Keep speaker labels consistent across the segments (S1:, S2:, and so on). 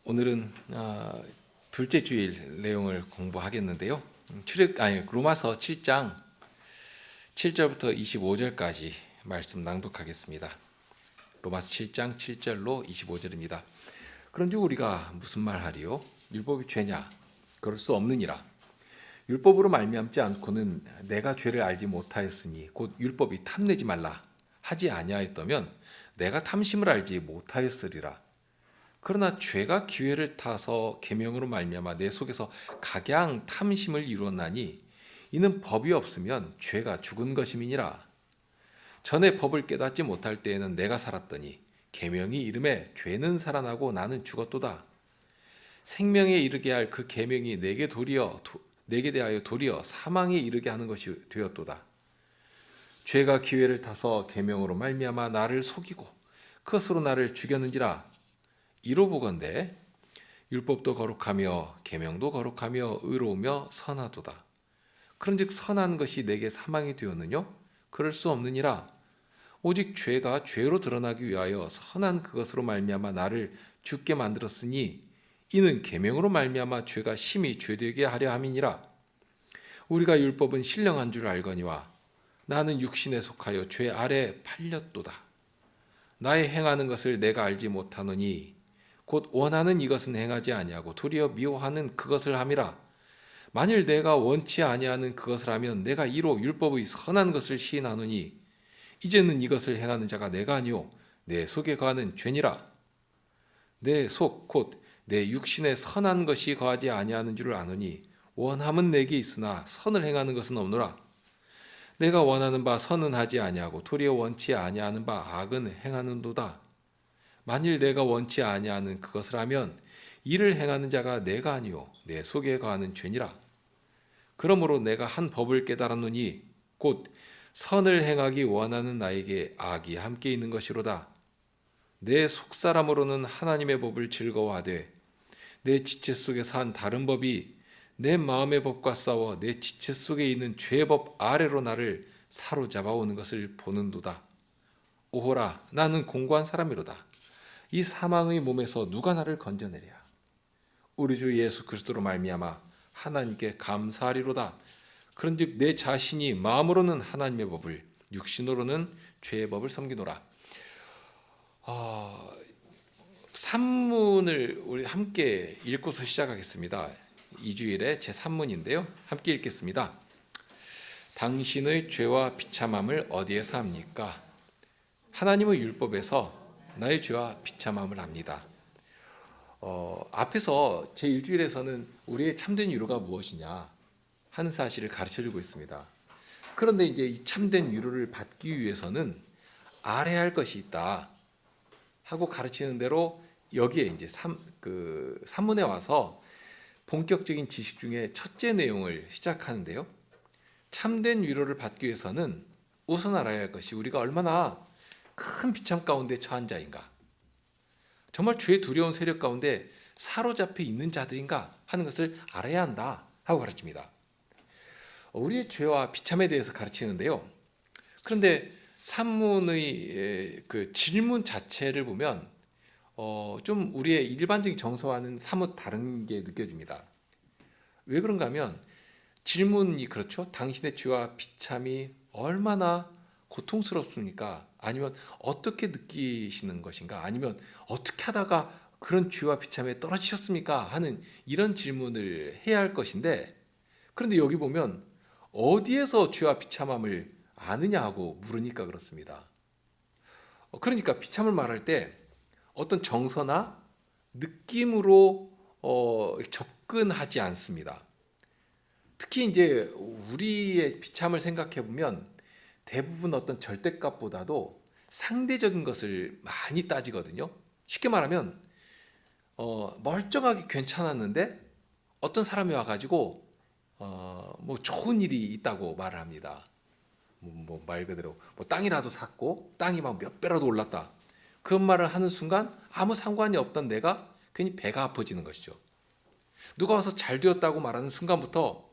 S1: 오늘은 둘째 주일 내용을 공부하겠는데요. 로마서 7장 7절부터 25절까지 말씀 낭독하겠습니다. 로마서 7장 7절로 25절입니다. 그런즉 우리가 무슨 말하리요? 율법이 죄냐? 그럴 수 없느니라. 율법으로 말미암지 않고는 내가 죄를 알지 못하였으니 곧 율법이 탐내지 말라 하지 아니하였다면 내가 탐심을 알지 못하였으리라. 그러나 죄가 기회를 타서 계명으로 말미암아 내 속에서 각양 탐심을 이루었나니 이는 법이 없으면 죄가 죽은 것임이니라. 전에 법을 깨닫지 못할 때에는 내가 살았더니 계명이 이름에 죄는 살아나고 나는 죽었도다. 생명에 이르게 할 그 계명이 내게 대하여 도리어 사망에 이르게 하는 것이 되었도다. 죄가 기회를 타서 계명으로 말미암아 나를 속이고 그것으로 나를 죽였는지라. 이로 보건대 율법도 거룩하며 계명도 거룩하며 의로우며 선하도다. 그런즉 선한 것이 내게 사망이 되었느냐? 그럴 수 없느니라. 오직 죄가 죄로 드러나기 위하여 선한 그것으로 말미암아 나를 죽게 만들었으니 이는 계명으로 말미암아 죄가 심히 죄되게 하려 함이니라. 우리가 율법은 신령한 줄 알거니와 나는 육신에 속하여 죄 아래 팔렸도다. 나의 행하는 것을 내가 알지 못하노니 곧 원하는 이것은 행하지 아니하고 도리어 미워하는 그것을 함이라. 만일 내가 원치 아니하는 그것을 하면 내가 이로 율법의 선한 것을 시인하노니 이제는 이것을 행하는 자가 내가 아니요 내 속에 거하는 죄니라. 내 속 곧 내 육신에 선한 것이 거하지 아니하는 줄을 아노니 원함은 내게 있으나 선을 행하는 것은 없노라. 내가 원하는 바 선은 하지 아니하고 도리어 원치 아니하는 바 악은 행하는도다. 만일 내가 원치 아니하는 그것을 하면 이를 행하는 자가 내가 아니요 내 속에 거하는 죄니라. 그러므로 내가 한 법을 깨달았노니 곧 선을 행하기 원하는 나에게 악이 함께 있는 것이로다. 내 속사람으로는 하나님의 법을 즐거워하되 내 지체 속에서 한 다른 법이 내 마음의 법과 싸워 내 지체 속에 있는 죄의 법 아래로 나를 사로잡아 오는 것을 보는도다. 오호라, 나는 공고한 사람이로다. 이 사망의 몸에서 누가 나를 건져내랴. 우리 주 예수 그리스도로 말미암아 하나님께 감사하리로다. 그런즉 내 자신이 마음으로는 하나님의 법을 육신으로는 죄의 법을 섬기노라. 산문을 우리 함께 읽고서 시작하겠습니다. 2주일의 제 3문인데요. 함께 읽겠습니다. 당신의 죄와 비참함을 어디에서 합니까? 하나님의 율법에서 나의 죄와 비참함을 압니다. 앞에서 제1주일에서는 우리의 참된 위로가 무엇이냐 하는 사실을 가르쳐주고 있습니다. 그런데 이제 이 참된 위로를 받기 위해서는 알아야 할 것이 있다 하고 가르치는 대로 여기에 이제 산문에 와서 본격적인 지식 중에 첫째 내용을 시작하는데요. 참된 위로를 받기 위해서는 우선 알아야 할 것이 우리가 얼마나 큰 비참 가운데 처한 자인가, 정말 죄의 두려운 세력 가운데 사로잡혀 있는 자들인가 하는 것을 알아야 한다 하고 가르칩니다. 우리의 죄와 비참에 대해서 가르치는데요. 그런데 산문의 그 질문 자체를 보면 좀 우리의 일반적인 정서와는 사뭇 다른 게 느껴집니다. 왜 그런가 하면 질문이 그렇죠. 당신의 죄와 비참이 얼마나 고통스럽습니까? 아니면 어떻게 느끼시는 것인가? 아니면 어떻게 하다가 그런 죄와 비참에 떨어지셨습니까? 하는 이런 질문을 해야 할 것인데, 그런데 여기 보면 어디에서 죄와 비참함을 아느냐 하고 물으니까 그렇습니다. 그러니까 비참을 말할 때 어떤 정서나 느낌으로 접근하지 않습니다. 특히 이제 우리의 비참을 생각해 보면 대부분 어떤 절대값보다도 상대적인 것을 많이 따지거든요. 쉽게 말하면 멀쩡하게 괜찮았는데 어떤 사람이 와가지고 뭐 좋은 일이 있다고 말을 합니다. 뭐 말 그대로 뭐 땅이라도 샀고 땅이 막 몇 배라도 올랐다. 그 말을 하는 순간 아무 상관이 없던 내가 괜히 배가 아파지는 것이죠. 누가 와서 잘 되었다고 말하는 순간부터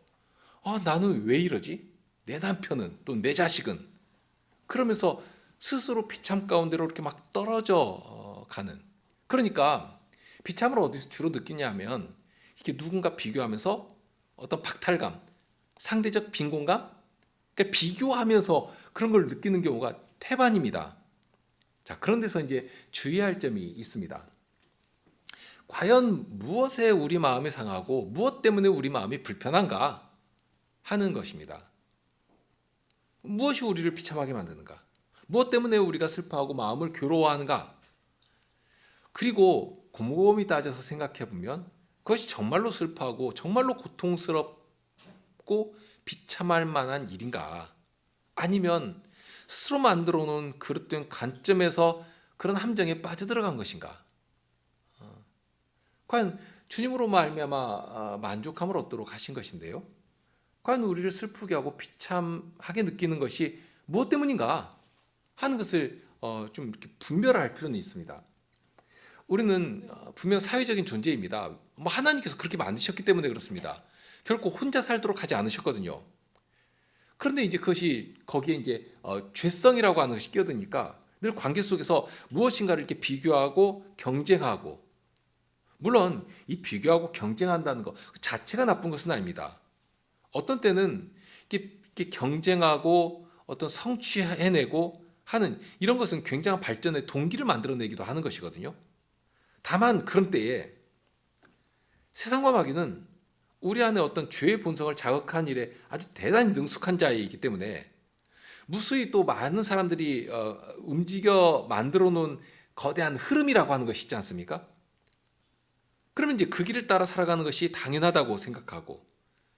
S1: 나는 왜 이러지? 내 남편은 또 내 자식은, 그러면서 스스로 비참 가운데로 이렇게 막 떨어져 가는. 그러니까 비참을 어디서 주로 느끼냐 하면 이렇게 누군가 비교하면서 어떤 박탈감, 상대적 빈곤감, 그러니까 비교하면서 그런 걸 느끼는 경우가 태반입니다. 자, 그런 데서 이제 주의할 점이 있습니다. 과연 무엇에 우리 마음이 상하고 무엇 때문에 우리 마음이 불편한가 하는 것입니다. 무엇이 우리를 비참하게 만드는가? 무엇 때문에 우리가 슬퍼하고 마음을 괴로워하는가? 그리고 곰곰이 따져서 생각해 보면 그것이 정말로 슬퍼하고 정말로 고통스럽고 비참할 만한 일인가? 아니면 스스로 만들어 놓은 그릇된 관점에서 그런 함정에 빠져들어간 것인가? 과연 주님으로 말미암아 만족함을 얻도록 하신 것인데요. 과연 우리를 슬프게 하고 비참하게 느끼는 것이 무엇 때문인가 하는 것을 좀 이렇게 분별할 필요는 있습니다. 우리는 분명 사회적인 존재입니다. 뭐 하나님께서 그렇게 만드셨기 때문에 그렇습니다. 결코 혼자 살도록 하지 않으셨거든요. 그런데 이제 그것이 거기에 이제 죄성이라고 하는 것이 끼어드니까 늘 관계 속에서 무엇인가를 이렇게 비교하고 경쟁하고, 물론 이 비교하고 경쟁한다는 것 그 자체가 나쁜 것은 아닙니다. 어떤 때는 이렇게 경쟁하고 어떤 성취해내고 하는 이런 것은 굉장한 발전의 동기를 만들어내기도 하는 것이거든요. 다만 그런 때에 세상과 마귀는 우리 안에 어떤 죄의 본성을 자극한 일에 아주 대단히 능숙한 자이기 때문에 무수히 또 많은 사람들이 움직여 만들어 놓은 거대한 흐름이라고 하는 것이 있지 않습니까? 그러면 이제 그 길을 따라 살아가는 것이 당연하다고 생각하고,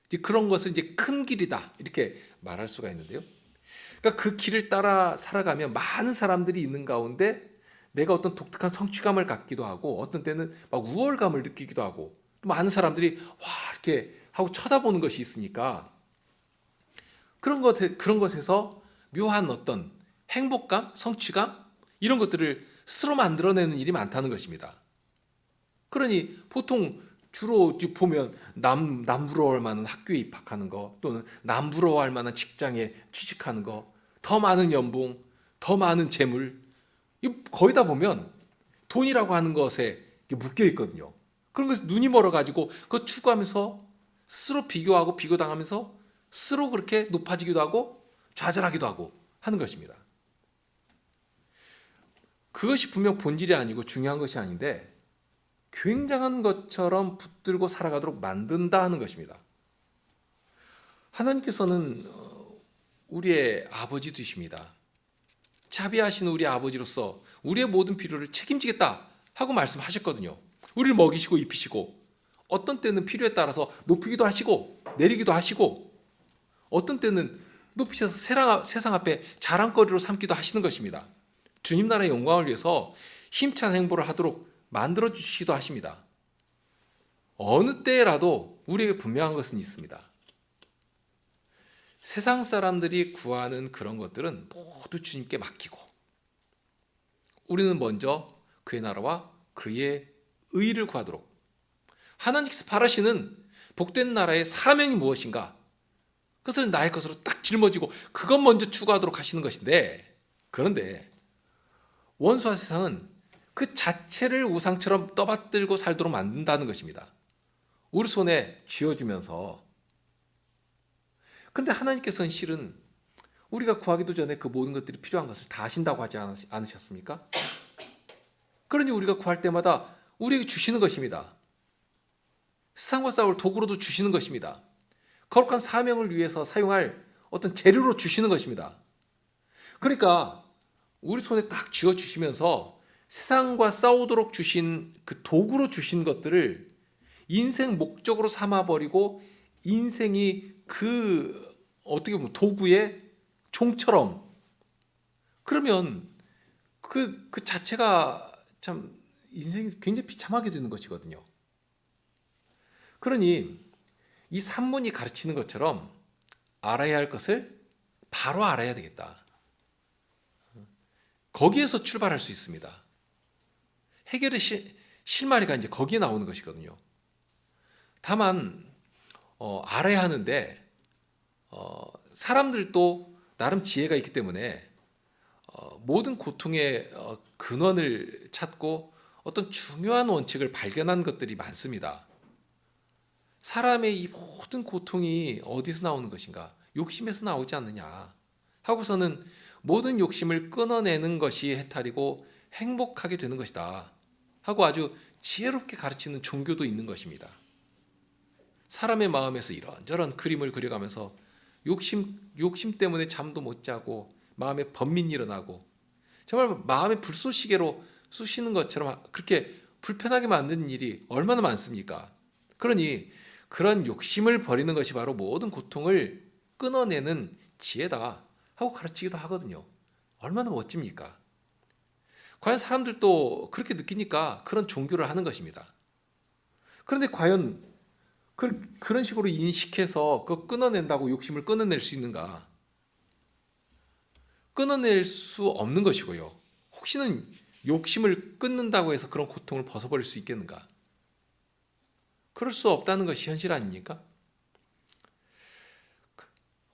S1: 이제 그런 것을 이제 큰 길이다 이렇게 말할 수가 있는데요. 그러니까 그 길을 따라 살아가면 많은 사람들이 있는 가운데 내가 어떤 독특한 성취감을 갖기도 하고, 어떤 때는 막 우월감을 느끼기도 하고, 또 많은 사람들이 와 이렇게 하고 쳐다보는 것이 있으니까 그런 것에서 묘한 어떤 행복감, 성취감 이런 것들을 스스로 만들어내는 일이 많다는 것입니다. 그러니 보통 주로 보면 남 부러워할 만한 학교에 입학하는 거, 또는 남 부러워할 만한 직장에 취직하는 거, 더 많은 연봉, 더 많은 재물, 거의 다 보면 돈이라고 하는 것에 묶여 있거든요. 그런 것에 눈이 멀어가지고 그거 추구하면서 스스로 비교하고 비교당하면서 스스로 그렇게 높아지기도 하고 좌절하기도 하고 하는 것입니다. 그것이 분명 본질이 아니고 중요한 것이 아닌데 굉장한 것처럼 붙들고 살아가도록 만든다 하는 것입니다. 하나님께서는 우리의 아버지 되십니다. 자비하신 우리 아버지로서 우리의 모든 필요를 책임지겠다 하고 말씀하셨거든요. 우리를 먹이시고 입히시고, 어떤 때는 필요에 따라서 높이기도 하시고 내리기도 하시고, 어떤 때는 높이셔서 세상 앞에 자랑거리로 삼기도 하시는 것입니다. 주님 나라의 영광을 위해서 힘찬 행보를 하도록 만들어 주시기도 하십니다. 어느 때라도 우리에게 분명한 것은 있습니다. 세상 사람들이 구하는 그런 것들은 모두 주님께 맡기고, 우리는 먼저 그의 나라와 그의 의를 구하도록, 하나님께서 바라시는 복된 나라의 사명이 무엇인가, 그것을 나의 것으로 딱 짊어지고 그것 먼저 추구하도록 하시는 것인데, 그런데 원수와 세상은 그 자체를 우상처럼 떠받들고 살도록 만든다는 것입니다. 우리 손에 쥐어주면서. 그런데 하나님께서는 실은 우리가 구하기도 전에 그 모든 것들이 필요한 것을 다 하신다고 하지 않으셨습니까? 그러니 우리가 구할 때마다 우리에게 주시는 것입니다. 세상과 싸울 도구로도 주시는 것입니다. 거룩한 사명을 위해서 사용할 어떤 재료로 주시는 것입니다. 그러니까 우리 손에 딱 쥐어주시면서 세상과 싸우도록 주신 그 도구로 주신 것들을 인생 목적으로 삼아버리고, 인생이 그 어떻게 보면 도구의 종처럼, 그러면 그 자체가 참 인생이 굉장히 비참하게 되는 것이거든요. 그러니 이 산문이 가르치는 것처럼 알아야 할 것을 바로 알아야 되겠다. 거기에서 출발할 수 있습니다. 해결의 실마리가 이제 거기에 나오는 것이거든요. 다만 알아야 하는데 사람들도 나름 지혜가 있기 때문에 모든 고통의 근원을 찾고 어떤 중요한 원칙을 발견한 것들이 많습니다. 사람의 이 모든 고통이 어디서 나오는 것인가? 욕심에서 나오지 않느냐 하고서는 모든 욕심을 끊어내는 것이 해탈이고 행복하게 되는 것이다 하고 아주 지혜롭게 가르치는 종교도 있는 것입니다. 사람의 마음에서 이런저런 그림을 그려가면서 욕심 때문에 잠도 못 자고 마음에 번민이 일어나고 정말 마음의 불쏘시개로 쑤시는 것처럼 그렇게 불편하게 만드는 일이 얼마나 많습니까? 그러니 그런 욕심을 버리는 것이 바로 모든 고통을 끊어내는 지혜다 하고 가르치기도 하거든요. 얼마나 멋집니까? 과연 사람들도 그렇게 느끼니까 그런 종교를 하는 것입니다. 그런데 과연 그런 식으로 인식해서 그 끊어낸다고 욕심을 끊어낼 수 있는가? 끊어낼 수 없는 것이고요. 혹시는 욕심을 끊는다고 해서 그런 고통을 벗어버릴 수 있겠는가? 그럴 수 없다는 것이 현실 아닙니까?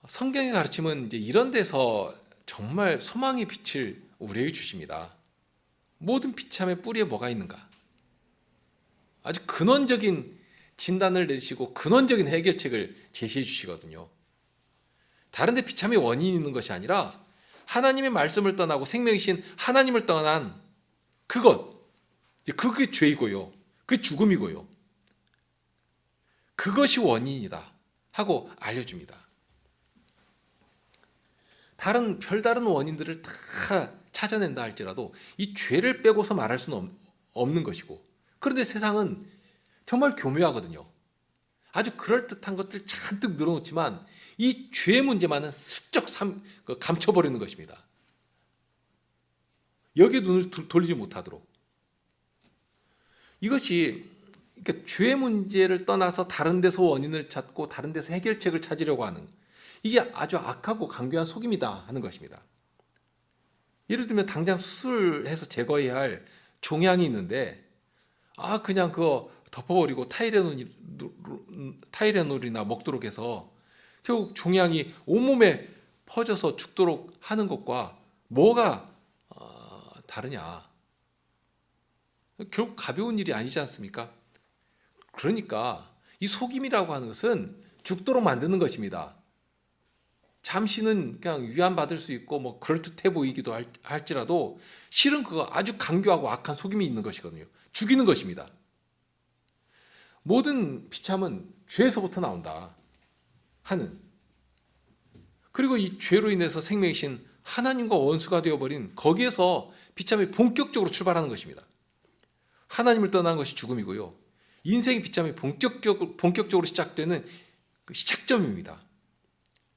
S1: 성경의 가르침은 이제 이런 데서 정말 소망의 빛을 우리에게 주십니다. 모든 비참의 뿌리에 뭐가 있는가? 아주 근원적인 진단을 내리시고 근원적인 해결책을 제시해 주시거든요. 다른 데 비참의 원인이 있는 것이 아니라 하나님의 말씀을 떠나고 생명이신 하나님을 떠난 그게 죄이고요. 그게 죽음이고요. 그것이 원인이다 하고 알려줍니다. 별다른 원인들을 다 찾아낸다 할지라도 이 죄를 빼고서 말할 수는 없는 것이고, 그런데 세상은 정말 교묘하거든요. 아주 그럴듯한 것들 잔뜩 늘어놓지만 이 죄 문제만은 슬쩍 감춰버리는 것입니다. 여기에 눈을 돌리지 못하도록. 이것이 그러니까 죄 문제를 떠나서 다른 데서 원인을 찾고 다른 데서 해결책을 찾으려고 하는, 이게 아주 악하고 강교한 속임이다 하는 것입니다. 예를 들면 당장 수술해서 제거해야 할 종양이 있는데 그냥 그거 덮어버리고 타이레놀이나 먹도록 해서 결국 종양이 온몸에 퍼져서 죽도록 하는 것과 뭐가 다르냐? 결국 가벼운 일이 아니지 않습니까? 그러니까 이 속임이라고 하는 것은 죽도록 만드는 것입니다. 잠시는 그냥 위안받을 수 있고 뭐 그럴듯해 보이기도 할지라도 실은 그거 아주 강교하고 악한 속임이 있는 것이거든요. 죽이는 것입니다. 모든 비참은 죄에서부터 나온다 하는, 그리고 이 죄로 인해서 생명이신 하나님과 원수가 되어버린 거기에서 비참이 본격적으로 출발하는 것입니다. 하나님을 떠난 것이 죽음이고요. 인생의 비참이 본격적으로 시작되는 그 시작점입니다.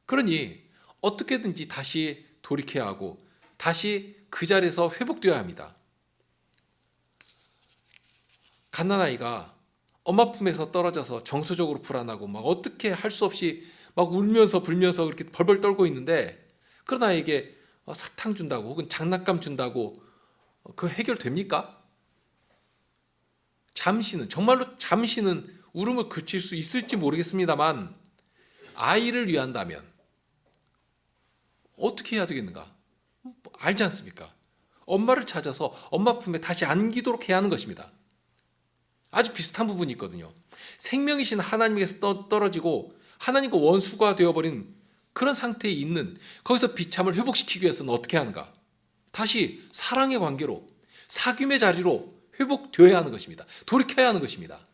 S1: 그러니 어떻게든지 다시 돌이켜야 하고 다시 그 자리에서 회복되어야 합니다. 갓난아이가 엄마 품에서 떨어져서 정서적으로 불안하고 막 어떻게 할 수 없이 막 울면서 불면서 그렇게 벌벌 떨고 있는데, 그런 아이에게 사탕 준다고 혹은 장난감 준다고 그 해결됩니까? 정말로 잠시는 울음을 그칠 수 있을지 모르겠습니다만 아이를 위한다면 어떻게 해야 되겠는가? 알지 않습니까? 엄마를 찾아서 엄마 품에 다시 안기도록 해야 하는 것입니다. 아주 비슷한 부분이 있거든요. 생명이신 하나님께서 떨어지고 하나님과 원수가 되어버린 그런 상태에 있는, 거기서 비참을 회복시키기 위해서는 어떻게 하는가? 다시 사랑의 관계로, 사귐의 자리로 회복되어야 하는 것입니다. 돌이켜야 하는 것입니다.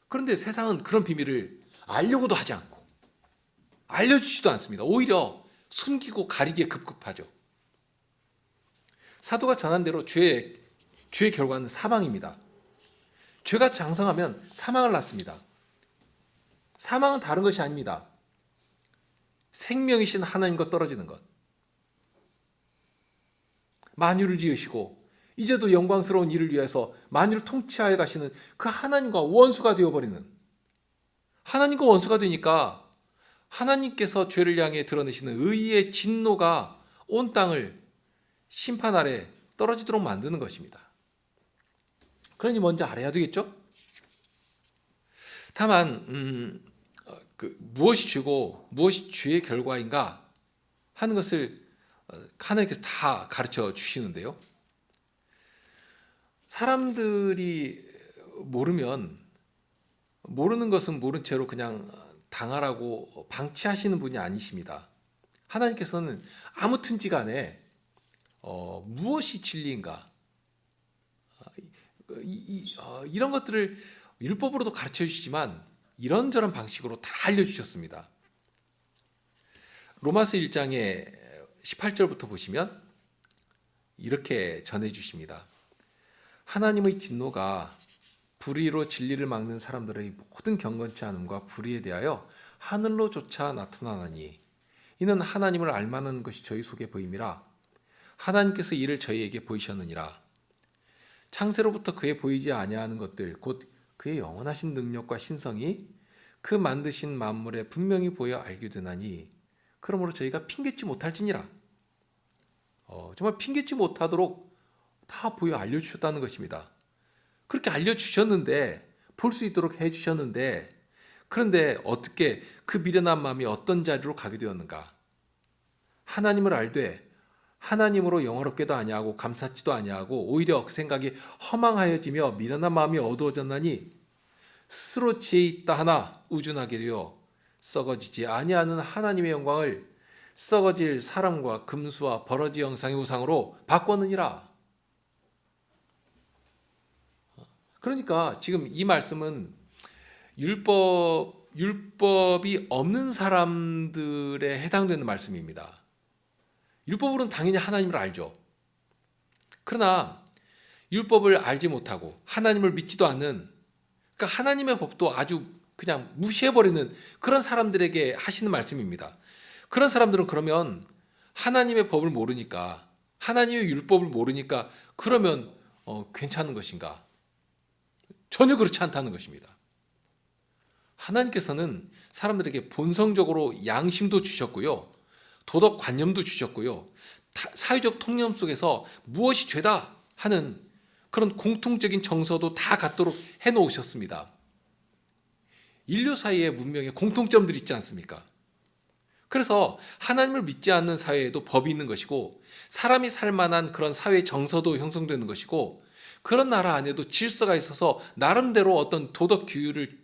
S1: 그런데 세상은 그런 비밀을 알려고도 하지 않고 알려주지도 않습니다. 오히려 숨기고 가리기에 급급하죠. 사도가 전한 대로 죄의 결과는 사망입니다. 죄가 장성하면 사망을 낳습니다. 사망은 다른 것이 아닙니다. 생명이신 하나님과 떨어지는 것. 만유를 지으시고 이제도 영광스러운 일을 위해서 만유를 통치하여 가시는 그 하나님과 원수가 되어버리는, 하나님과 원수가 되니까 하나님께서 죄를 향해 드러내시는 의의 진노가 온 땅을 심판 아래 떨어지도록 만드는 것입니다. 그러니 먼저 알아야 되겠죠? 다만 무엇이 죄고 무엇이 죄의 결과인가 하는 것을 하나님께서 다 가르쳐 주시는데요. 사람들이 모르는 것은 모른 채로 그냥 당하라고 방치하시는 분이 아니십니다. 하나님께서는 아무튼지 간에 무엇이 진리인가 이런 것들을 율법으로도 가르쳐 주시지만 이런저런 방식으로 다 알려주셨습니다. 로마서 1장의 18절부터 보시면 이렇게 전해주십니다. 하나님의 진노가 불의로 진리를 막는 사람들의 모든 경건치 않음과 불의에 대하여 하늘로조차 나타나나니 이는 하나님을 알만한 것이 저희 속에 보임이라. 하나님께서 이를 저희에게 보이셨느니라. 창세로부터 그의 보이지 아니하는 것들 곧 그의 영원하신 능력과 신성이 그 만드신 만물에 분명히 보여 알게 되나니 그러므로 저희가 핑계치 못할지니라. 정말 핑계치 못하도록 다 보여 알려주셨다는 것입니다. 그렇게 알려주셨는데 볼 수 있도록 해주셨는데 그런데 어떻게 그 미련한 마음이 어떤 자리로 가게 되었는가? 하나님을 알되 하나님으로 영화롭게도 아니하고 감사치도 아니하고 오히려 그 생각이 허망하여지며 미련한 마음이 어두워졌나니 스스로 지혜 있다 하나 우준하게 되어 썩어지지 아니하는 하나님의 영광을 썩어질 사람과 금수와 버러지 형상의 우상으로 바꿨느니라. 그러니까 지금 이 말씀은 율법이 없는 사람들에 해당되는 말씀입니다. 율법으로는 당연히 하나님을 알죠. 그러나 율법을 알지 못하고 하나님을 믿지도 않는, 그러니까 하나님의 법도 아주 그냥 무시해버리는 그런 사람들에게 하시는 말씀입니다. 그런 사람들은 그러면 하나님의 법을 모르니까, 하나님의 율법을 모르니까 그러면 괜찮은 것인가? 전혀 그렇지 않다는 것입니다. 하나님께서는 사람들에게 본성적으로 양심도 주셨고요, 도덕관념도 주셨고요, 사회적 통념 속에서 무엇이 죄다 하는 그런 공통적인 정서도 다 갖도록 해놓으셨습니다. 인류 사이의 문명에 공통점들이 있지 않습니까? 그래서 하나님을 믿지 않는 사회에도 법이 있는 것이고 사람이 살 만한 그런 사회 정서도 형성되는 것이고 그런 나라 안에도 질서가 있어서 나름대로 어떤 도덕 규율을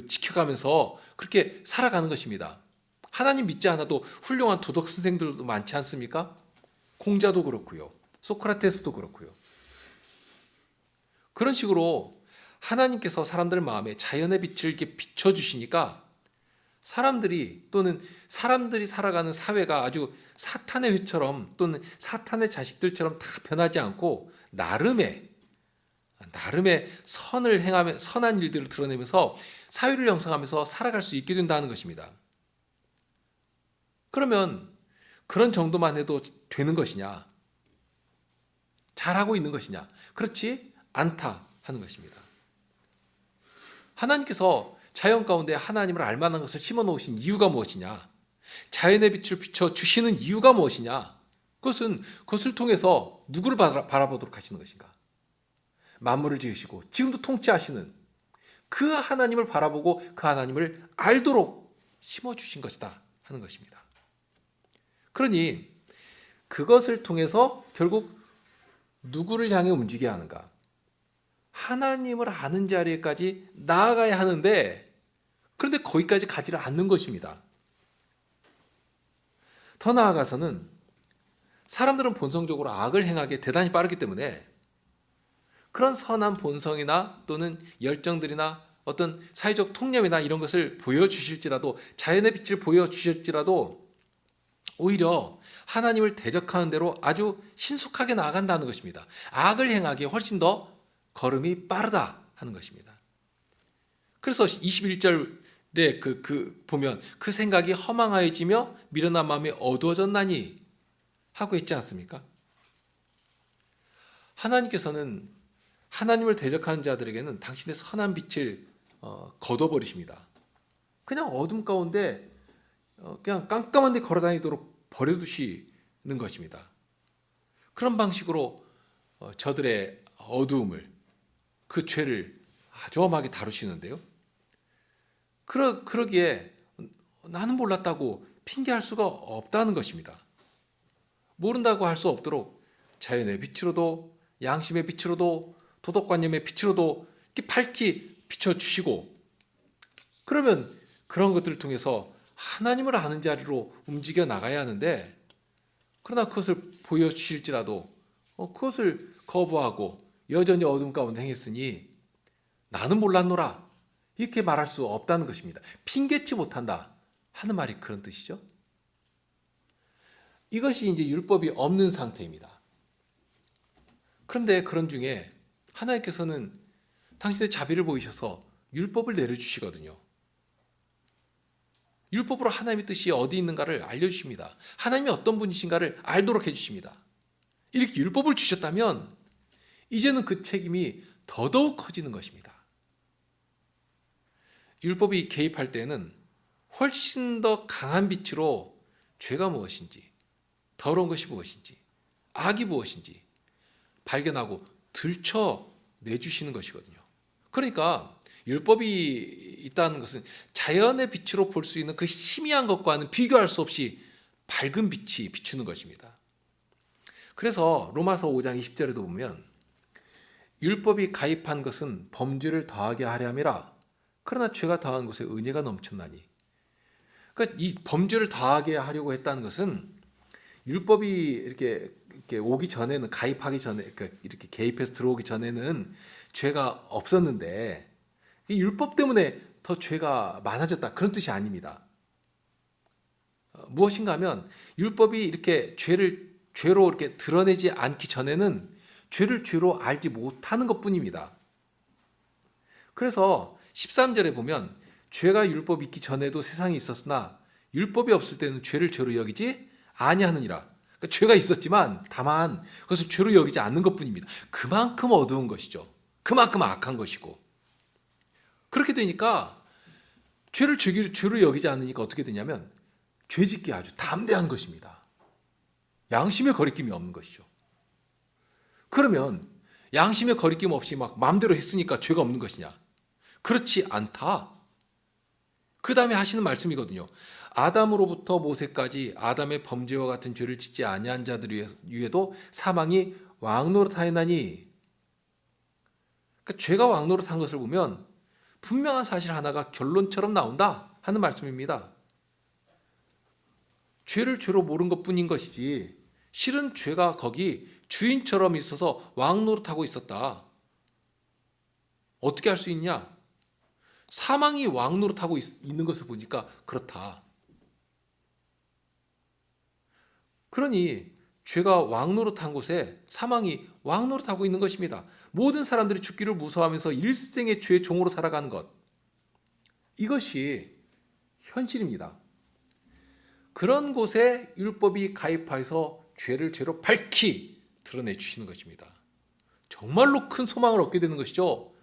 S1: 지켜가면서 그렇게 살아가는 것입니다. 하나님 믿지 않아도 훌륭한 도덕 선생들도 많지 않습니까? 공자도 그렇고요, 소크라테스도 그렇고요. 그런 식으로 하나님께서 사람들 마음에 자연의 빛을 이렇게 비춰주시니까 사람들이 또는 사람들이 살아가는 사회가 아주 사탄의 회처럼 또는 사탄의 자식들처럼 다 변하지 않고 나름의 선을 행하며 선한 일들을 드러내면서 사회를 형성하면서 살아갈 수 있게 된다는 것입니다. 그러면 그런 정도만 해도 되는 것이냐? 잘하고 있는 것이냐? 그렇지 않다 하는 것입니다. 하나님께서 자연 가운데 하나님을 알만한 것을 심어 놓으신 이유가 무엇이냐? 자연의 빛을 비춰 주시는 이유가 무엇이냐? 그것을 통해서 누구를 바라보도록 하시는 것인가? 만물을 지으시고 지금도 통치하시는 그 하나님을 바라보고 그 하나님을 알도록 심어주신 것이다 하는 것입니다. 그러니 그것을 통해서 결국 누구를 향해 움직여야 하는가? 하나님을 아는 자리에까지 나아가야 하는데 그런데 거기까지 가지를 않는 것입니다. 더 나아가서는 사람들은 본성적으로 악을 행하기에 대단히 빠르기 때문에 그런 선한 본성이나 또는 열정들이나 어떤 사회적 통념이나 이런 것을 보여주실지라도 자연의 빛을 보여주실지라도 오히려 하나님을 대적하는 대로 아주 신속하게 나아간다는 것입니다. 악을 행하기에 훨씬 더 걸음이 빠르다 하는 것입니다. 그래서 21절에 보면 그 생각이 허망하여지며 미련한 마음이 어두워졌나니 하고 있지 않습니까? 하나님께서는 하나님을 대적하는 자들에게는 당신의 선한 빛을 거둬버리십니다. 그냥 어둠 가운데 그냥 깜깜한 데 걸어다니도록 버려두시는 것입니다. 그런 방식으로 저들의 어두움을, 그 죄를 아주 엄하게 다루시는데요. 그러기에 나는 몰랐다고 핑계할 수가 없다는 것입니다. 모른다고 할 수 없도록 자연의 빛으로도 양심의 빛으로도 도덕관념의 빛으로도 이렇게 밝히 비춰주시고, 그러면 그런 것들을 통해서 하나님을 아는 자리로 움직여 나가야 하는데, 그러나 그것을 보여주실지라도 그것을 거부하고 여전히 어둠 가운데 행했으니 나는 몰랐노라, 이렇게 말할 수 없다는 것입니다. 핑계치 못한다 하는 말이 그런 뜻이죠. 이것이 이제 율법이 없는 상태입니다. 그런데 그런 중에 하나님께서는 당신의 자비를 보이셔서 율법을 내려주시거든요. 율법으로 하나님의 뜻이 어디 있는가를 알려주십니다. 하나님이 어떤 분이신가를 알도록 해주십니다. 이렇게 율법을 주셨다면 이제는 그 책임이 더더욱 커지는 것입니다. 율법이 개입할 때는 훨씬 더 강한 빛으로 죄가 무엇인지, 더러운 것이 무엇인지, 악이 무엇인지 발견하고 들춰내주시는 것이거든요. 그러니까 율법이 있다는 것은 자연의 빛으로 볼 수 있는 그 희미한 것과는 비교할 수 없이 밝은 빛이 비추는 것입니다. 그래서 로마서 5장 20절에도 보면 율법이 가입한 것은 범죄를 더하게 하려 함이라, 그러나 죄가 더한 곳에 은혜가 넘쳤나니. 그러니까 이 범죄를 더하게 하려고 했다는 것은 율법이 이렇게 오기 전에는, 가입하기 전에, 그러니까 이렇게 개입해서 들어오기 전에는 죄가 없었는데 이 율법 때문에 더 죄가 많아졌다, 그런 뜻이 아닙니다. 무엇인가 하면 율법이 이렇게 죄로 이렇게 드러내지 않기 전에는 죄를 죄로 알지 못하는 것뿐입니다. 그래서 13절에 보면 죄가 율법이 있기 전에도 세상에 있었으나 율법이 없을 때는 죄를 죄로 여기지 아니하느니라. 그러니까 죄가 있었지만 다만 그것을 죄로 여기지 않는 것뿐입니다. 그만큼 어두운 것이죠. 그만큼 악한 것이고. 그렇게 되니까 죄를 죄로 여기지 않으니까 어떻게 되냐면 죄짓기 아주 담대한 것입니다. 양심의 거리낌이 없는 것이죠. 그러면 양심의 거리낌 없이 막 마음대로 했으니까 죄가 없는 것이냐? 그렇지 않다. 그 다음에 하시는 말씀이거든요. 아담으로부터 모세까지 아담의 범죄와 같은 죄를 짓지 아니한 자들 위에도 사망이 왕노릇하였나니. 그러니까 죄가 왕노릇한 것을 보면 분명한 사실 하나가 결론처럼 나온다 하는 말씀입니다. 죄를 죄로 모른 것뿐인 것이지 실은 죄가 거기 주인처럼 있어서 왕노릇하고 있었다. 어떻게 할 수 있냐? 사망이 왕노릇하고 있는 것을 보니까 그렇다. 그러니 죄가 왕노릇한 곳에 사망이 왕노릇하고 있는 것입니다. 모든 사람들이 죽기를 무서워하면서 일생의 죄의 종으로 살아가는 것, 이것이 현실입니다. 그런 곳에 율법이 가입하여서 죄를 죄로 밝히 드러내 주시는 것입니다. 정말로 큰 소망을 얻게 되는 것이죠.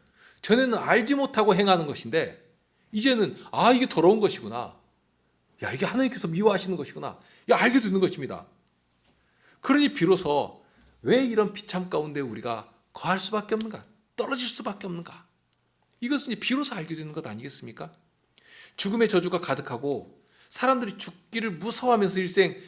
S1: 전에는 알지 못하고 행하는 것인데 이제는 이게 더러운 것이구나, 야 이게 하나님께서 미워하시는 것이구나, 야 알게 되는 것입니다. 그러니 비로소 왜 이런 비참 가운데 우리가 거할 수밖에 없는가, 떨어질 수밖에 없는가, 이것은 이제 비로소 알게 되는 것 아니겠습니까? 죽음의 저주가 가득하고 사람들이 죽기를 무서워하면서 일생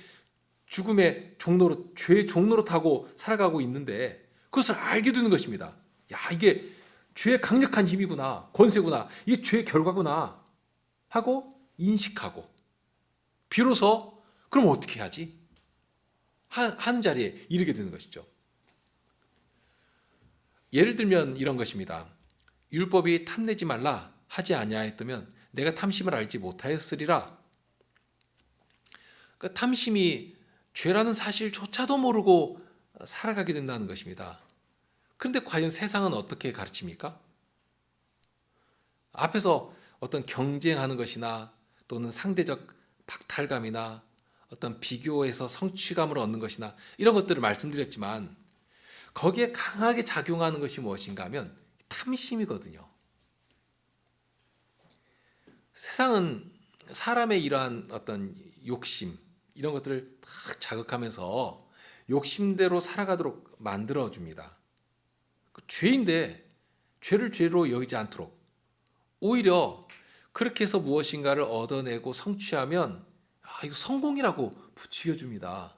S1: 죽음의 종로로, 죄의 종로로 타고 살아가고 있는데 그것을 알게 되는 것입니다. 야 이게 죄의 강력한 힘이구나, 권세구나, 이게 죄의 결과구나 하고 인식하고 비로소 그럼 어떻게 해야지? 한 자리에 이르게 되는 것이죠. 예를 들면 이런 것입니다. 율법이 탐내지 말라 하지 아니하였다면 내가 탐심을 알지 못하였으리라. 그러니까 탐심이 죄라는 사실조차도 모르고 살아가게 된다는 것입니다. 그런데 과연 세상은 어떻게 가르칩니까? 앞에서 어떤 경쟁하는 것이나 또는 상대적 박탈감이나 어떤 비교에서 성취감을 얻는 것이나 이런 것들을 말씀드렸지만 거기에 강하게 작용하는 것이 무엇인가 하면 탐심이거든요. 세상은 사람의 이러한 어떤 욕심, 이런 것들을 딱 자극하면서 욕심대로 살아가도록 만들어줍니다. 죄인데 죄를 죄로 여기지 않도록, 오히려 그렇게 해서 무엇인가를 얻어내고 성취하면 이거 성공이라고 부추겨줍니다.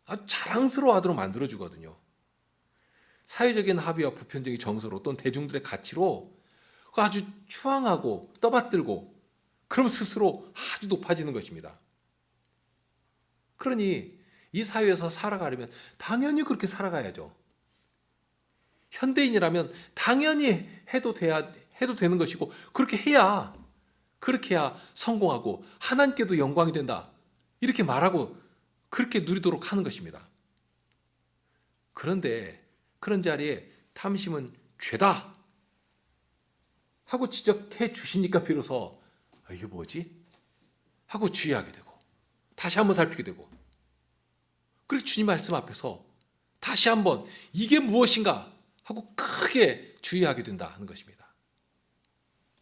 S1: 아주 자랑스러워하도록 만들어주거든요. 사회적인 합의와 보편적인 정서로 또는 대중들의 가치로 아주 추앙하고 떠받들고 그럼 스스로 아주 높아지는 것입니다. 그러니 이 사회에서 살아가려면 당연히 그렇게 살아가야죠. 현대인이라면 당연히 해도 되는 것이고 그렇게 해야 성공하고 하나님께도 영광이 된다. 이렇게 말하고 그렇게 누리도록 하는 것입니다. 그런데 그런 자리에 탐심은 죄다 하고 지적해 주시니까 비로소 이게 뭐지? 하고 주의하게 되고 다시 한번 살피게 되고 그리고 주님 말씀 앞에서 다시 한번 이게 무엇인가 하고 크게 주의하게 된다 하는 것입니다.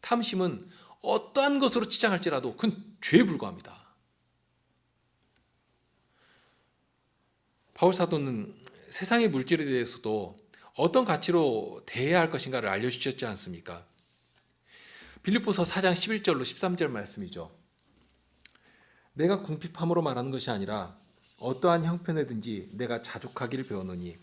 S1: 탐심은 어떠한 것으로 치장할지라도 그건 죄에 불과합니다. 바울 사도는 세상의 물질에 대해서도 어떤 가치로 대해야 할 것인가를 알려주셨지 않습니까? 빌립보서 4장 11절로 13절 말씀이죠. 내가 궁핍함으로 말하는 것이 아니라 어떠한 형편에든지 내가 자족하기를 배우노니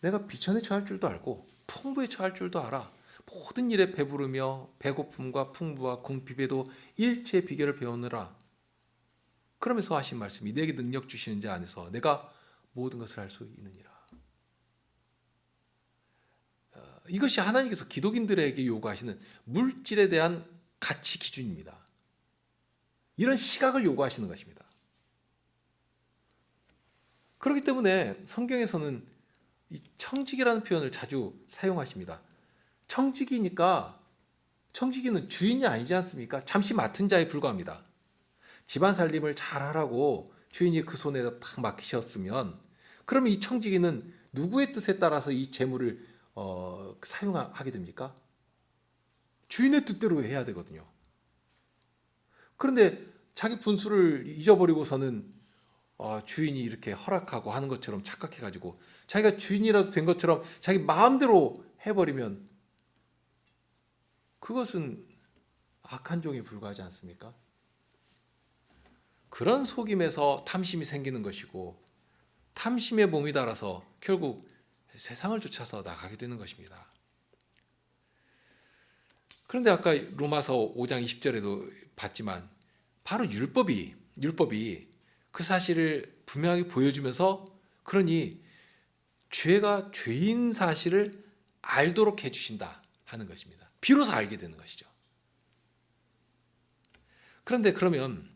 S1: 내가 비천에 처할 줄도 알고 풍부에 처할 줄도 알아. 모든 일에 배부르며 배고픔과 풍부와 궁핍에도 일체 비결을 배우느라. 그러면서 하신 말씀이 내게 능력 주시는 자 안에서 내가 모든 것을 할 수 있느니라. 이것이 하나님께서 기독인들에게 요구하시는 물질에 대한 가치 기준입니다. 이런 시각을 요구하시는 것입니다. 그렇기 때문에 성경에서는 이 청지기라는 표현을 자주 사용하십니다. 청지기는 주인이 아니지 않습니까? 잠시 맡은 자에 불과합니다. 집안 살림을 잘하라고 주인이 그 손에 딱 맡기셨으면 그러면 이 청지기는 누구의 뜻에 따라서 이 재물을 사용하게 됩니까? 주인의 뜻대로 해야 되거든요. 그런데 자기 분수를 잊어버리고서는 주인이 이렇게 허락하고 하는 것처럼 착각해가지고 자기가 주인이라도 된 것처럼 자기 마음대로 해버리면 그것은 악한 종에 불과하지 않습니까? 그런 속임에서 탐심이 생기는 것이고 탐심의 몸이 달아서 결국 세상을 쫓아서 나가게 되는 것입니다. 그런데 아까 로마서 5장 20절에도 봤지만 바로 율법이 그 사실을 분명하게 보여주면서 그러니 죄가 죄인 사실을 알도록 해주신다 하는 것입니다. 비로소 알게 되는 것이죠. 그런데 그러면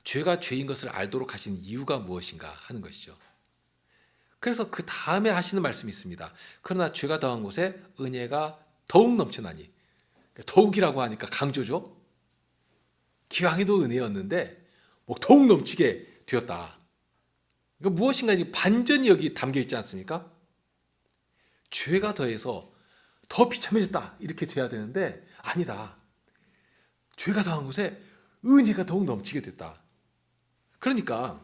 S1: 죄가 죄인 것을 알도록 하신 이유가 무엇인가 하는 것이죠. 그래서 그 다음에 하시는 말씀이 있습니다. 그러나 죄가 더한 곳에 은혜가 더욱 넘쳐나니, 더욱이라고 하니까 강조죠. 기왕에도 은혜였는데 더욱 넘치게 되었다. 그러니까 무엇인가 반전이 여기 담겨 있지 않습니까? 죄가 더해서 더 비참해졌다 이렇게 돼야 되는데 아니다. 죄가 더한 곳에 은혜가 더욱 넘치게 됐다. 그러니까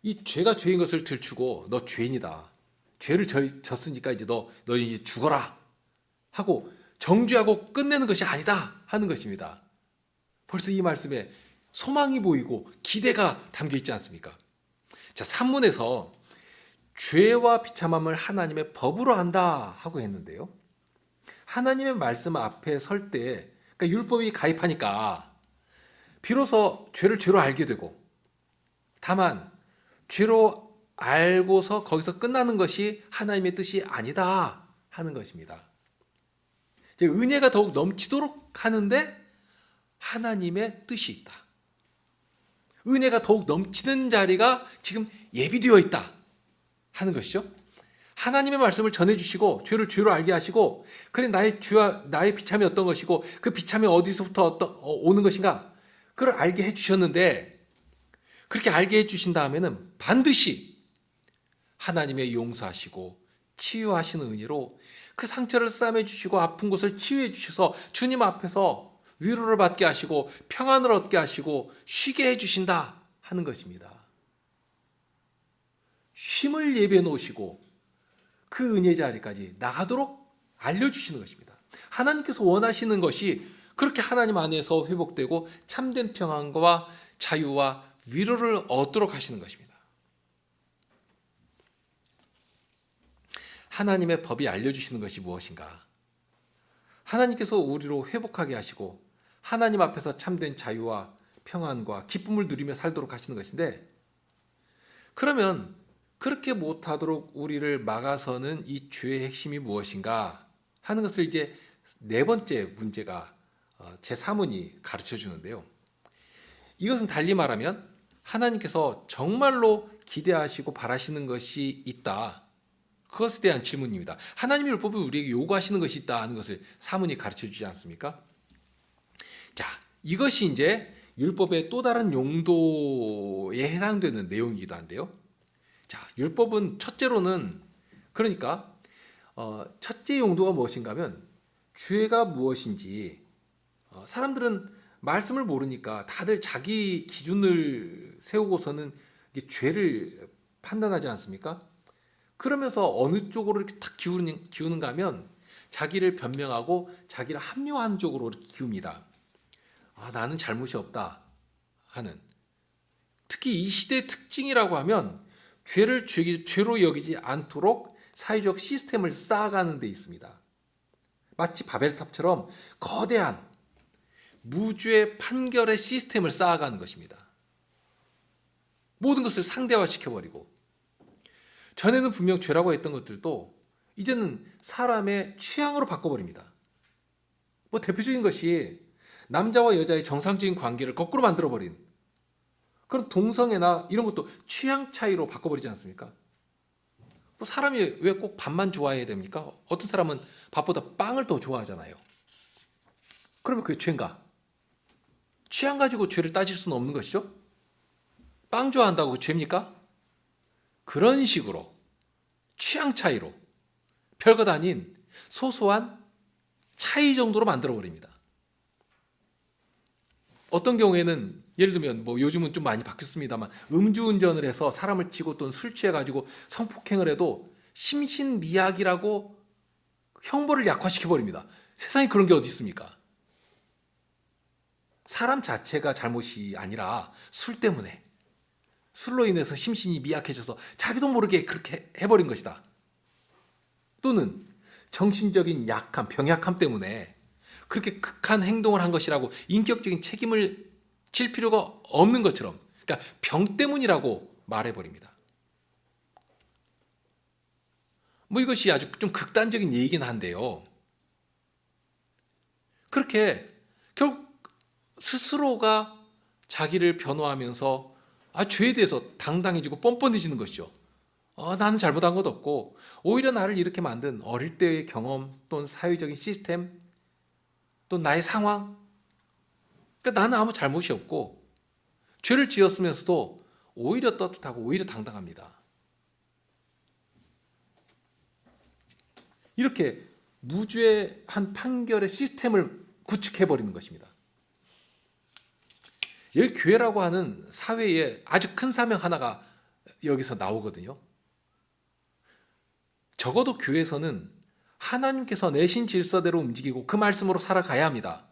S1: 이 죄가 죄인 것을 들추고 너 죄인이다. 죄를 졌으니까 이제 너 이제 죽어라 하고 정죄하고 끝내는 것이 아니다 하는 것입니다. 벌써 이 말씀에 소망이 보이고 기대가 담겨 있지 않습니까? 자, 산문에서 죄와 비참함을 하나님의 법으로 한다 하고 했는데요. 하나님의 말씀 앞에 설 때, 그러니까 율법이 가입하니까 비로소 죄를 죄로 알게 되고, 다만 죄로 알고서 거기서 끝나는 것이 하나님의 뜻이 아니다 하는 것입니다. 이제 은혜가 더욱 넘치도록 하는데 하나님의 뜻이 있다. 은혜가 더욱 넘치는 자리가 지금 예비되어 있다 하는 것이죠. 하나님의 말씀을 전해주시고 죄를 죄로 알게 하시고 그래 나의 죄와 나의 비참이 어떤 것이고 그 비참이 어디서부터 오는 것인가 그걸 알게 해주셨는데 그렇게 알게 해주신 다음에는 반드시 하나님의 용서하시고 치유하시는 은혜로 그 상처를 싸매 주시고 아픈 곳을 치유해 주셔서 주님 앞에서 위로를 받게 하시고 평안을 얻게 하시고 쉬게 해주신다 하는 것입니다. 쉼을 예비해 놓으시고 그 은혜 자리까지 나가도록 알려주시는 것입니다. 하나님께서 원하시는 것이 그렇게 하나님 안에서 회복되고 참된 평안과 자유와 위로를 얻도록 하시는 것입니다. 하나님의 법이 알려주시는 것이 무엇인가? 하나님께서 우리로 회복하게 하시고 하나님 앞에서 참된 자유와 평안과 기쁨을 누리며 살도록 하시는 것인데, 그러면 그렇게 못하도록 우리를 막아서는 이 죄의 핵심이 무엇인가 하는 것을 이제 네 번째 문제가 제 사문이 가르쳐 주는데요. 이것은 달리 말하면 하나님께서 정말로 기대하시고 바라시는 것이 있다, 그것에 대한 질문입니다. 하나님의 율법을 우리에게 요구하시는 것이 있다 하는 것을 사문이 가르쳐 주지 않습니까? 자, 이것이 이제 율법의 또 다른 용도에 해당되는 내용이기도 한데요. 자, 율법은 첫째로는, 그러니까 첫째 용도가 무엇인가 하면 죄가 무엇인지, 사람들은 말씀을 모르니까 다들 자기 기준을 세우고서는 이게 죄를 판단하지 않습니까? 그러면서 어느 쪽으로 이렇게 딱 기우는가 하면 자기를 변명하고 자기를 합리화하는 쪽으로 이렇게 기웁니다. 나는 잘못이 없다 하는. 특히 이 시대의 특징이라고 하면 죄를 죄로 여기지 않도록 사회적 시스템을 쌓아가는 데 있습니다. 마치 바벨탑처럼 거대한 무죄 판결의 시스템을 쌓아가는 것입니다. 모든 것을 상대화시켜버리고, 전에는 분명 죄라고 했던 것들도 이제는 사람의 취향으로 바꿔버립니다. 대표적인 것이 남자와 여자의 정상적인 관계를 거꾸로 만들어버린 그런 동성애나 이런 것도 취향 차이로 바꿔버리지 않습니까? 사람이 왜 꼭 밥만 좋아해야 됩니까? 어떤 사람은 밥보다 빵을 더 좋아하잖아요. 그러면 그게 죄인가? 취향 가지고 죄를 따질 수는 없는 것이죠? 빵 좋아한다고 죄입니까? 그런 식으로 취향 차이로 별것 아닌 소소한 차이 정도로 만들어버립니다. 어떤 경우에는 예를 들면 요즘은 좀 많이 바뀌었습니다만 음주운전을 해서 사람을 치고 또는 술 취해가지고 성폭행을 해도 심신미약이라고 형벌을 약화시켜버립니다. 세상에 그런 게 어디 있습니까? 사람 자체가 잘못이 아니라 술 때문에, 술로 인해서 심신이 미약해져서 자기도 모르게 그렇게 해버린 것이다. 또는 정신적인 약함, 병약함 때문에 그렇게 극한 행동을 한 것이라고 인격적인 책임을 질 필요가 없는 것처럼, 그러니까 병 때문이라고 말해버립니다. 이것이 아주 좀 극단적인 얘기긴 한데요. 그렇게 결국 스스로가 자기를 변호하면서 죄에 대해서 당당해지고 뻔뻔해지는 것이죠. 나는 잘못한 것도 없고, 오히려 나를 이렇게 만든 어릴 때의 경험 또는 사회적인 시스템 또 나의 상황, 그러니까 나는 아무 잘못이 없고 죄를 지었으면서도 오히려 떳떳하고 오히려 당당합니다. 이렇게 무죄한 판결의 시스템을 구축해버리는 것입니다. 여기 교회라고 하는 사회에 아주 큰 사명 하나가 여기서 나오거든요. 적어도 교회에서는 하나님께서 내신 질서대로 움직이고 그 말씀으로 살아가야 합니다.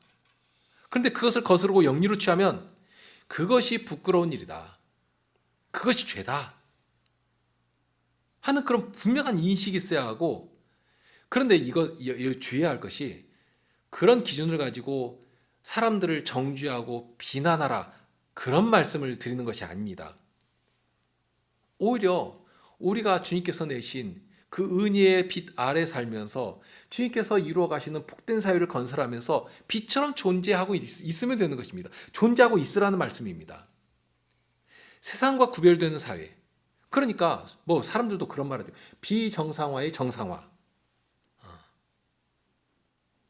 S1: 그런데 그것을 거스르고 영리로 취하면 그것이 부끄러운 일이다, 그것이 죄다 하는 그런 분명한 인식이 있어야 하고, 그런데 이거 주의해야 할 것이 그런 기준을 가지고 사람들을 정죄하고 비난하라, 그런 말씀을 드리는 것이 아닙니다. 오히려 우리가 주님께서 내신 그 은혜의 빛 아래 살면서 주님께서 이루어 가시는 복된 사회를 건설하면서 빛처럼 존재하고 있으면 되는 것입니다. 존재하고 있으라는 말씀입니다. 세상과 구별되는 사회, 그러니까 사람들도 그런 말을 하죠. 비정상화의 정상화,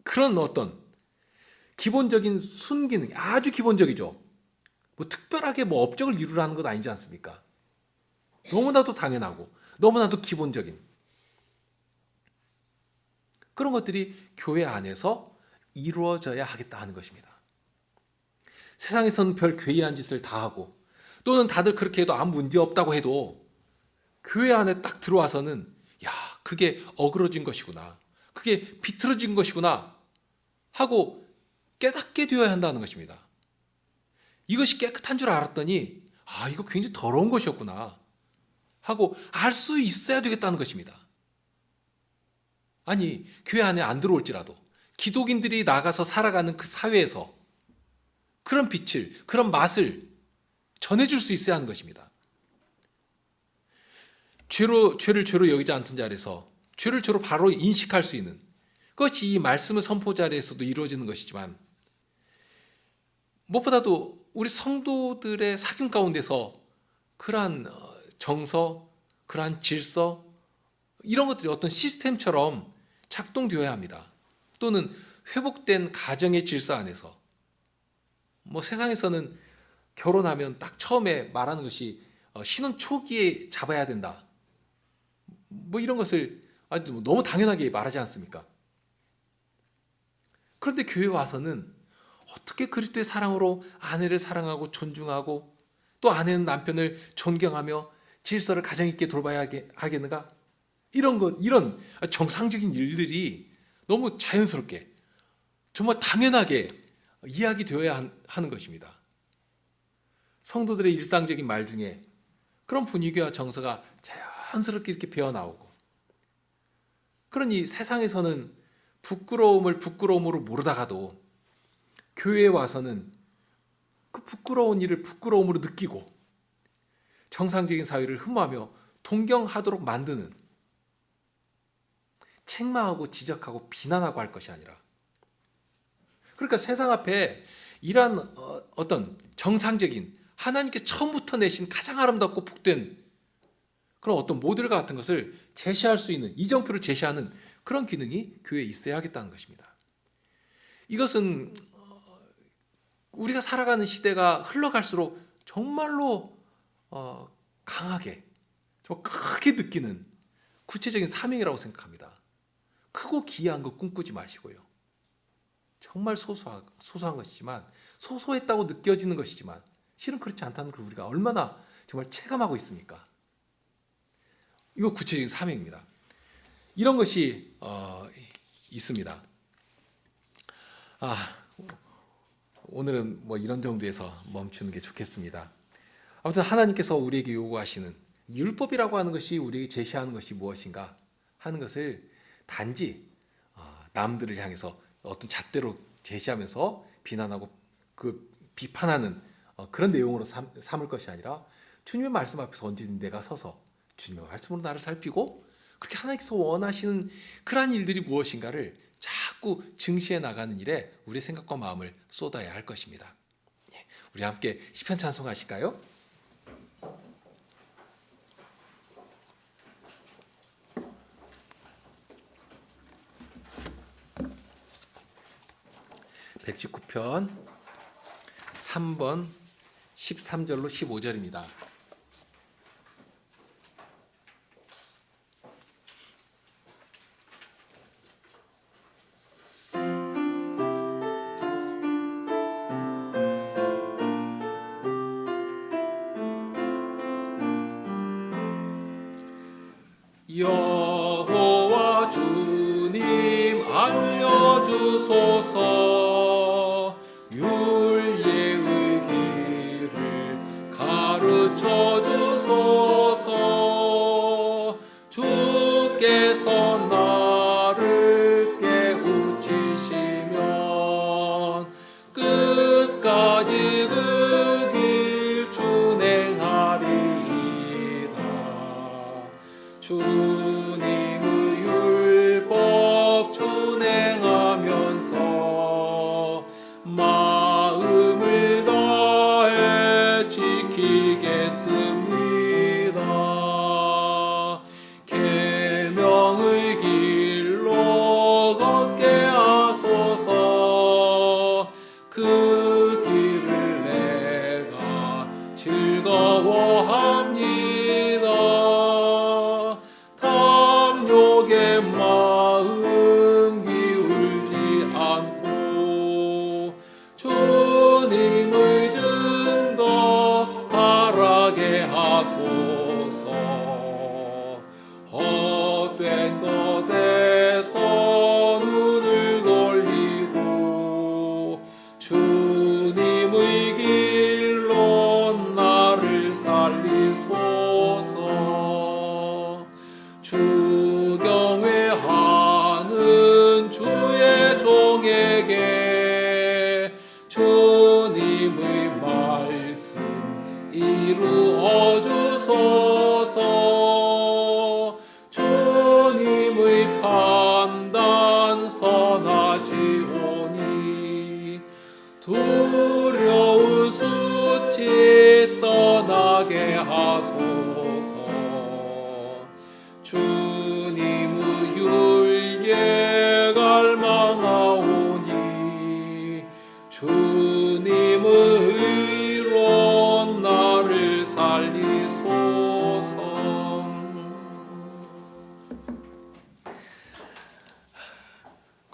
S1: 그런 어떤 기본적인 순기능, 아주 기본적이죠. 특별하게 업적을 이루라는 것 아니지 않습니까? 너무나도 당연하고 너무나도 기본적인 그런 것들이 교회 안에서 이루어져야 하겠다 하는 것입니다. 세상에서는 별 괴이한 짓을 다 하고 또는 다들 그렇게 해도 아무 문제 없다고 해도 교회 안에 딱 들어와서는 그게 어그러진 것이구나, 그게 비틀어진 것이구나 하고 깨닫게 되어야 한다는 것입니다. 이것이 깨끗한 줄 알았더니 이거 굉장히 더러운 것이었구나 하고 알 수 있어야 되겠다는 것입니다. 아니, 교회 안에 안 들어올지라도 기독인들이 나가서 살아가는 그 사회에서 그런 빛을, 그런 맛을 전해줄 수 있어야 하는 것입니다. 죄를 죄로 여기지 않던 자리에서 죄를 죄로 바로 인식할 수 있는 그것이 이 말씀의 선포 자리에서도 이루어지는 것이지만, 무엇보다도 우리 성도들의 사귐 가운데서 그러한 정서, 그러한 질서, 이런 것들이 어떤 시스템처럼 작동되어야 합니다. 또는 회복된 가정의 질서 안에서, 세상에서는 결혼하면 딱 처음에 말하는 것이 신혼 초기에 잡아야 된다, 이런 것을 너무 당연하게 말하지 않습니까? 그런데 교회 와서는 어떻게 그리스도의 사랑으로 아내를 사랑하고 존중하고 또 아내는 남편을 존경하며 질서를 가정 있게 돌봐야 하겠는가? 이런 정상적인 일들이 너무 자연스럽게, 정말 당연하게 이야기되어야 하는 것입니다. 성도들의 일상적인 말 중에 그런 분위기와 정서가 자연스럽게 이렇게 배어나오고, 그러니 세상에서는 부끄러움을 부끄러움으로 모르다가도 교회에 와서는 그 부끄러운 일을 부끄러움으로 느끼고 정상적인 사회를 흠모하며 동경하도록 만드는, 책망하고 지적하고 비난하고 할 것이 아니라, 그러니까 세상 앞에 이러한 어떤 정상적인 하나님께 처음부터 내신 가장 아름답고 복된 그런 어떤 모델 같은 것을 제시할 수 있는, 이정표를 제시하는 그런 기능이 교회에 있어야 하겠다는 것입니다. 이것은 우리가 살아가는 시대가 흘러갈수록 정말로 강하게, 좀 크게 느끼는 구체적인 사명이라고 생각합니다. 크고 기이한 거 꿈꾸지 마시고요. 정말 소소한 것이지만, 소소했다고 느껴지는 것이지만 실은 그렇지 않다는 걸 우리가 얼마나 정말 체감하고 있습니까? 이거 구체적인 사명입니다. 이런 것이 있습니다. 오늘은 이런 정도에서 멈추는 게 좋겠습니다. 아무튼 하나님께서 우리에게 요구하시는 율법이라고 하는 것이 우리에게 제시하는 것이 무엇인가 하는 것을 단지 남들을 향해서 어떤 잣대로 제시하면서 비난하고 비판하는 그런 내용으로 삼을 것이 아니라, 주님의 말씀 앞에서 언제든지 내가 서서 주님의 말씀으로 나를 살피고 그렇게 하나님께서 원하시는 그러한 일들이 무엇인가를 자꾸 증시해 나가는 일에 우리의 생각과 마음을 쏟아야 할 것입니다. 우리 함께 시편 찬송하실까요? (119편) 3번 13절로 15절입니다. 여호와 주님 알려주소서, 윤례의 길을 가르쳐 주소서. 주께서 나를 깨우치시면 끝까지 그 길 준행하리이다. 주님의 율법 준행하면서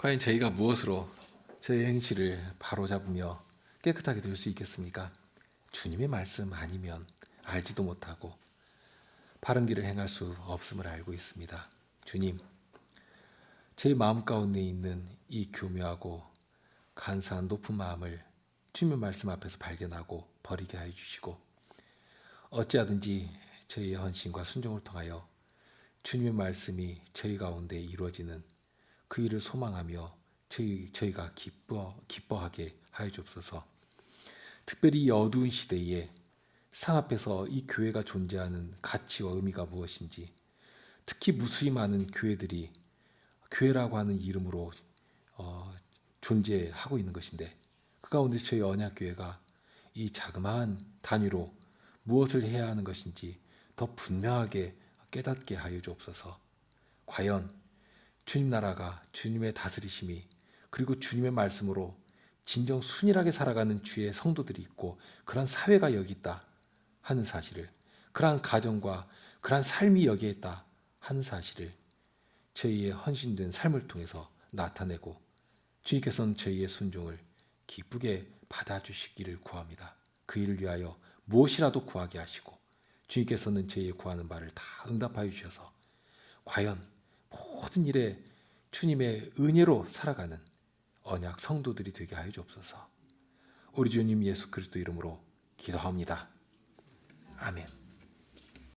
S1: 과연 저희가 무엇으로 저희 행실을 바로잡으며 깨끗하게 될 수 있겠습니까? 주님의 말씀 아니면 알지도 못하고 바른 길을 행할 수 없음을 알고 있습니다. 주님, 제 마음 가운데 있는 이 교묘하고 간사한 높은 마음을 주님의 말씀 앞에서 발견하고 버리게 하여 주시고, 어찌하든지 저희의 헌신과 순종을 통하여 주님의 말씀이 저희 가운데 이루어지는 그 일을 소망하며 저희가 기뻐하게 하여 주옵소서. 특별히 이 어두운 시대에 상 앞에서 이 교회가 존재하는 가치와 의미가 무엇인지, 특히 무수히 많은 교회들이 교회라고 하는 이름으로 존재하고 있는 것인데, 그 가운데 저희 언약교회가 이 자그마한 단위로 무엇을 해야 하는 것인지 더 분명하게 깨닫게 하여 주옵소서. 과연 주님 나라가, 주님의 다스리심이, 그리고 주님의 말씀으로 진정 순일하게 살아가는 주의 성도들이 있고 그러한 사회가 여기 있다 하는 사실을, 그러한 가정과 그러한 삶이 여기에 있다 하는 사실을 저희의 헌신된 삶을 통해서 나타내고, 주님께서는 저희의 순종을 기쁘게 받아주시기를 구합니다. 그 일을 위하여 무엇이라도 구하게 하시고, 주님께서는 저희의 구하는 바를 다 응답하여 주셔서 과연 모든 일에 주님의 은혜로 살아가는 언약 성도들이 되게 하여 주옵소서. 우리 주님 예수 그리스도 이름으로 기도합니다. 아멘.